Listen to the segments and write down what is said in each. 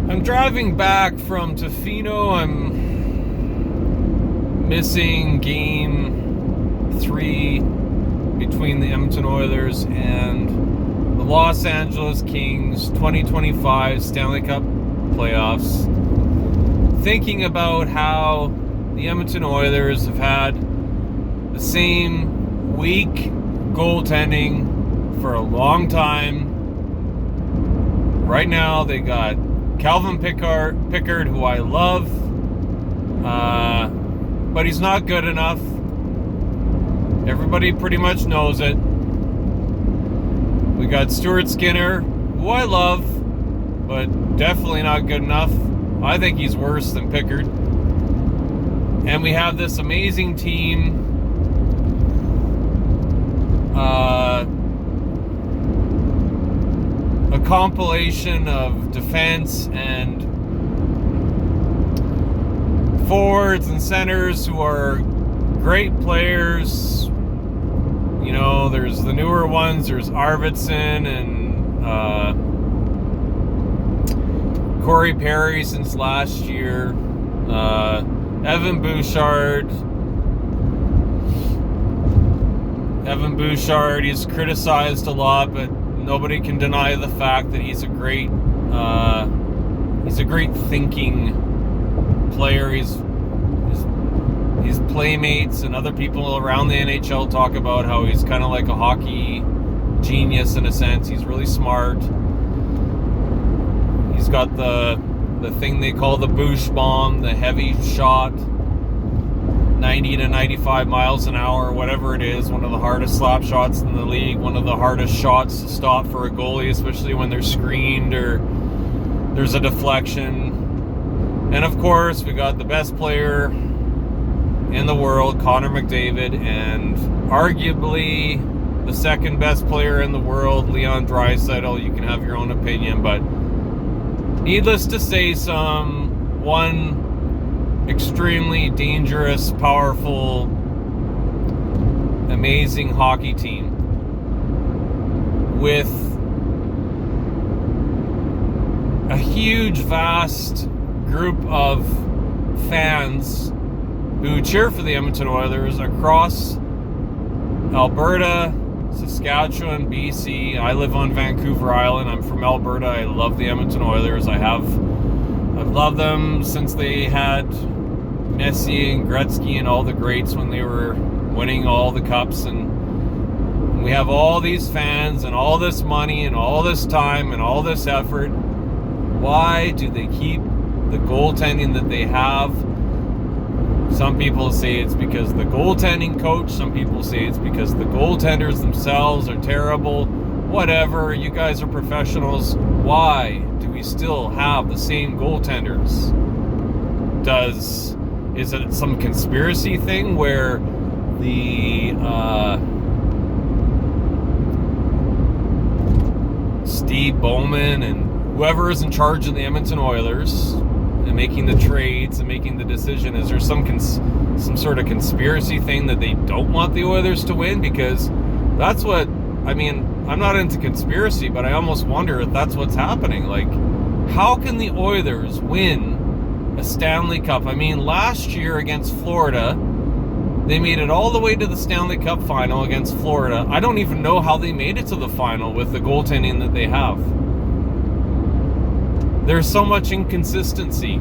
I'm driving back from Tofino. I'm missing game 3 between the Edmonton Oilers and the Los Angeles Kings 2025 Stanley Cup playoffs. Thinking about how the Edmonton Oilers have had the same weak goaltending for a long time. Right now they got Calvin Pickard, who I love, but he's not good enough. Everybody pretty much knows it. We got Stuart Skinner, who I love, but definitely not good enough. I think he's worse than Pickard. And we have this amazing team. A compilation of defense and forwards and centers who are great players. You know, there's the newer ones. There's Arvidsson and Corey Perry since last year. Evan Bouchard, he's criticized a lot, but nobody can deny the fact that he's a great thinking player. His playmates and other people around the NHL talk about how he's kind of like a hockey genius in a sense. He's really smart. He's got the thing they call the Bouch bomb, the heavy shot, 90 to 95 miles an hour, whatever it is. One of the hardest slap shots in the league, one of the hardest shots to stop for a goalie, especially when they're screened or there's a deflection. And of course, we got the best player in the world, Connor McDavid, and arguably the second best player in the world, Leon Draisaitl. You can have your own opinion, but needless to say, one extremely dangerous, powerful, amazing hockey team with a huge, vast group of fans who cheer for the Edmonton Oilers across Alberta, Saskatchewan, BC. I live on Vancouver Island. I'm from Alberta. I love the Edmonton Oilers. I've loved them since they had Messi and Gretzky and all the greats when they were winning all the cups. And we have all these fans and all this money and all this time and all this effort. Why do they keep the goaltending that they have? Some people say it's because the goaltending coach. Some people say it's because the goaltenders themselves are terrible. Whatever, you guys are professionals. Why do we still have the same goaltenders? Is it some conspiracy thing where the Steve Bowman and whoever is in charge of the Edmonton Oilers and making the trades and making the decision, is there some sort of conspiracy thing that they don't want the Oilers to win? Because that's what, I mean, I'm not into conspiracy, but I almost wonder if that's what's happening. Like, how can the Oilers win a Stanley Cup? I mean, last year against Florida, they made it all the way to the Stanley Cup final against Florida. I don't even know how they made it to the final with the goaltending that they have. There's so much inconsistency.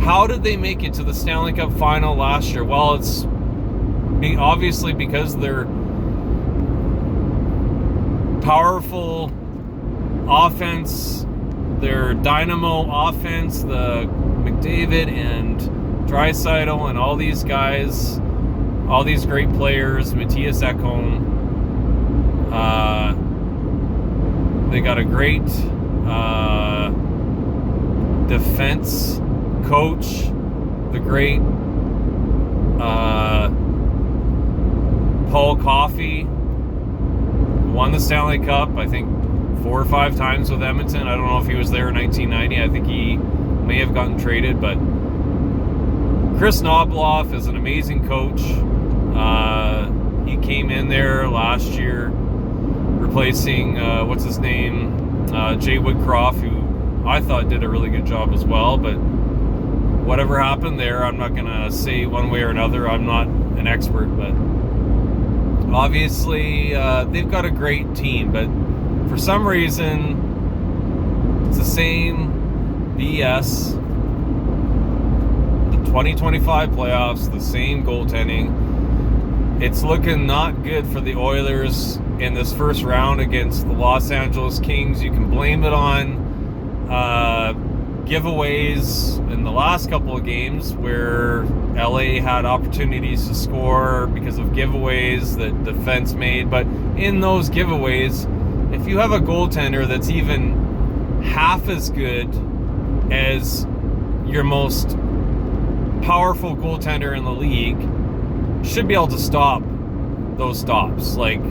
How did they make it to the Stanley Cup final last year? Well, it's obviously because they're powerful offense, their dynamo offense, the McDavid and Draisaitl and all these guys, all these great players, Matthias Ekholm. They got a great defense coach, the great Paul Coffey, won the Stanley Cup, I think 4 or 5 times with Edmonton. I don't know if he was there in 1990. I think he may have gotten traded, but Chris Knobloch is an amazing coach. He came in there last year replacing, Jay Woodcroft, who I thought did a really good job as well, but whatever happened there, I'm not going to say one way or another. I'm not an expert, but obviously they've got a great team, but for some reason it's the same BS. The 2025 playoffs, the same goaltending. It's looking not good for the Oilers in this first round against the Los Angeles Kings. You can blame it on giveaways in the last couple of games where LA had opportunities to score because of giveaways that defense made. But in those giveaways, if you have a goaltender that's even half as good as your most powerful goaltender in the league, should be able to stop those stops. Like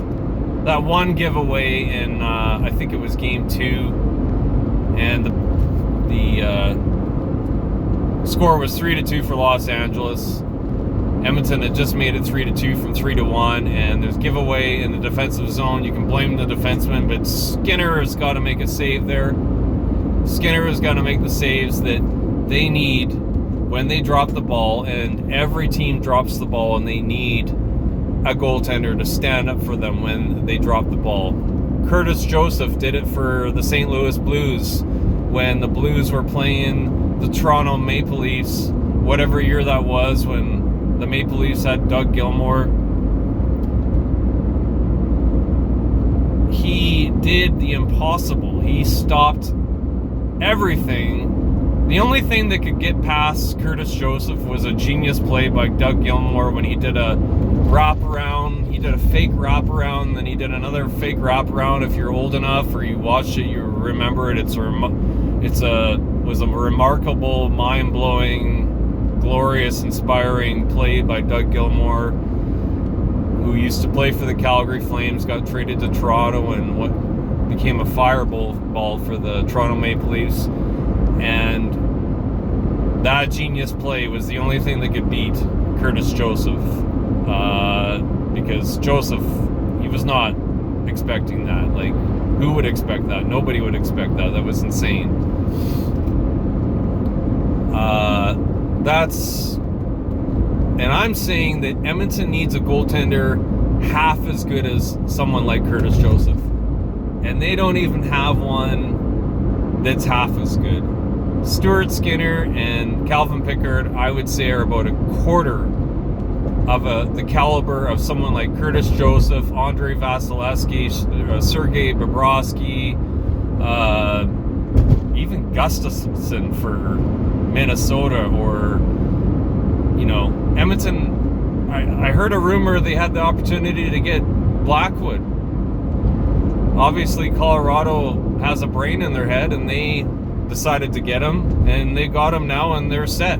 that one giveaway in I think it was game 2, and the score was 3-2 for Los Angeles. Edmonton had just made it 3-2 from 3-1, and there's giveaway in the defensive zone. You can blame the defenseman, but Skinner has got to make a save there. Skinner has got to make the saves that they need when they drop the ball, and every team drops the ball, and they need a goaltender to stand up for them when they drop the ball. Curtis Joseph did it for the St. Louis Blues when the Blues were playing the Toronto Maple Leafs, whatever year that was, when the Maple Leafs had Doug Gilmour. He did the impossible. He stopped everything. The only thing that could get past Curtis Joseph was a genius play by Doug Gilmour when he did a wraparound. He did a fake wraparound, then he did another fake wraparound. If you're old enough or you watched it, you remember it. It was a remarkable, mind-blowing, glorious, inspiring play by Doug Gilmour, who used to play for the Calgary Flames, got traded to Toronto, and what became a fireball for the Toronto Maple Leafs. And that genius play was the only thing that could beat Curtis Joseph, because Joseph, he was not expecting that. Like, who would expect that? Nobody would expect that. That was insane. And I'm saying that Edmonton needs a goaltender half as good as someone like Curtis Joseph, and they don't even have one that's half as good. Stuart Skinner and Calvin Pickard, I would say, are about a quarter of the caliber of someone like Curtis Joseph, Andrei Vasilevsky, Sergei Bobrovsky, even Gustafsson for Minnesota, or, you know, Edmonton. I heard a rumor they had the opportunity to get Blackwood. Obviously, Colorado has a brain in their head, and they decided to get him, and they got him now, and they're set.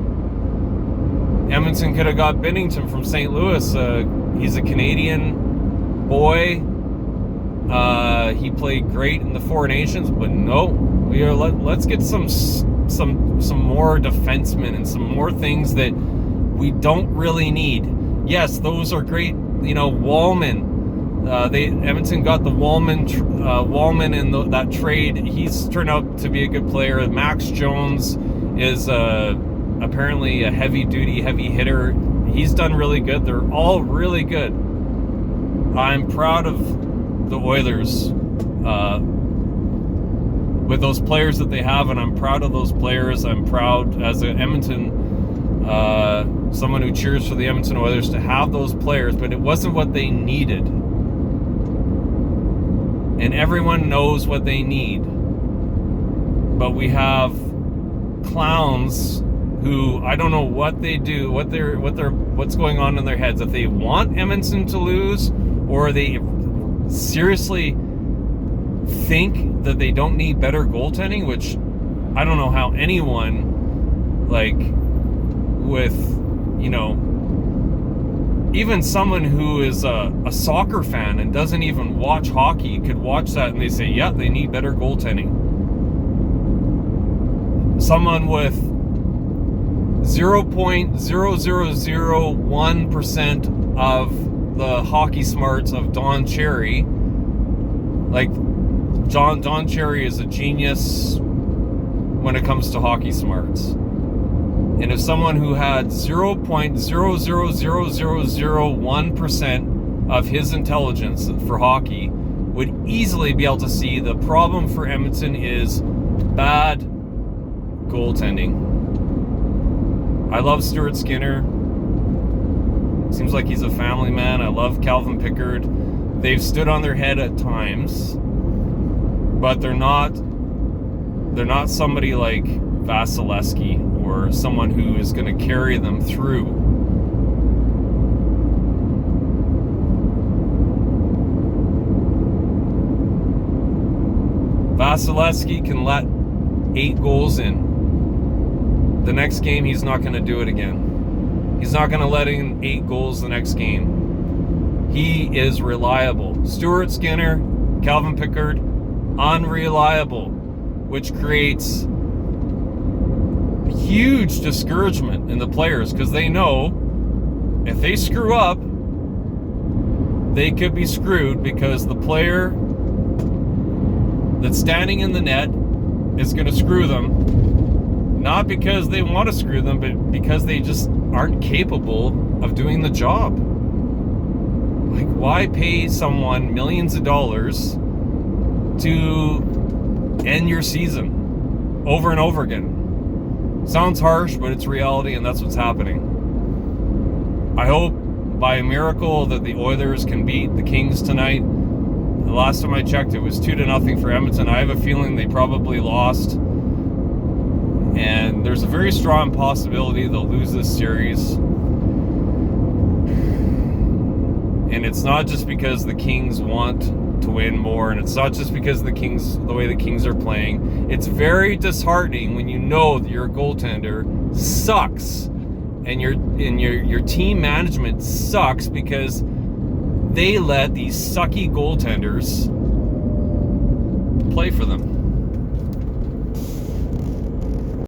Edmonton could have got Binnington from St. Louis. He's a Canadian boy. He played great in the Four Nations, but no, let's get some more defensemen and some more things that we don't really need. Yes, those are great. You know, Wallman. Edmonton got the Wallman in that trade. He's turned out to be a good player. Max Jones is apparently a heavy hitter. He's done really good. They're all really good. I'm proud of the Oilers with those players that they have, and I'm proud of those players. I'm proud as an Edmonton, someone who cheers for the Edmonton Oilers, to have those players, but it wasn't what they needed. And everyone knows what they need. But we have clowns who, I don't know what they do, what's going on in their heads. If they want Edmonton to lose, or they seriously think that they don't need better goaltending, which I don't know how anyone, like, with, you know, even someone who is a soccer fan and doesn't even watch hockey could watch that and they say, yeah, they need better goaltending. Someone with 0.0001% of the hockey smarts of Don Cherry, like Don Cherry is a genius when it comes to hockey smarts. And if someone who had 0.00001% of his intelligence for hockey would easily be able to see the problem for Edmonton is bad goaltending. I love Stuart Skinner. Seems like he's a family man. I love Calvin Pickard. They've stood on their head at times, but they're not somebody like Vasilevsky or someone who is going to carry them through. Vasilevsky can let 8 goals in. The next game, he's not going to do it again. He's not going to let in 8 goals the next game. He is reliable. Stuart Skinner, Calvin Pickard, unreliable, which creates huge discouragement in the players because they know if they screw up, they could be screwed because the player that's standing in the net is going to screw them. Not because they want to screw them, but because they just aren't capable of doing the job. Like, why pay someone millions of dollars to end your season over and over again? Sounds harsh, but it's reality, and that's what's happening. I hope by a miracle that the Oilers can beat the Kings tonight. The last time I checked, it was 2-0 for Edmonton. I have a feeling they probably lost. And there's a very strong possibility they'll lose this series. And it's not just because the Kings want to win more, and it's not just because the way the Kings are playing. It's very disheartening when you know that your goaltender sucks and your team management sucks because they let these sucky goaltenders play for them.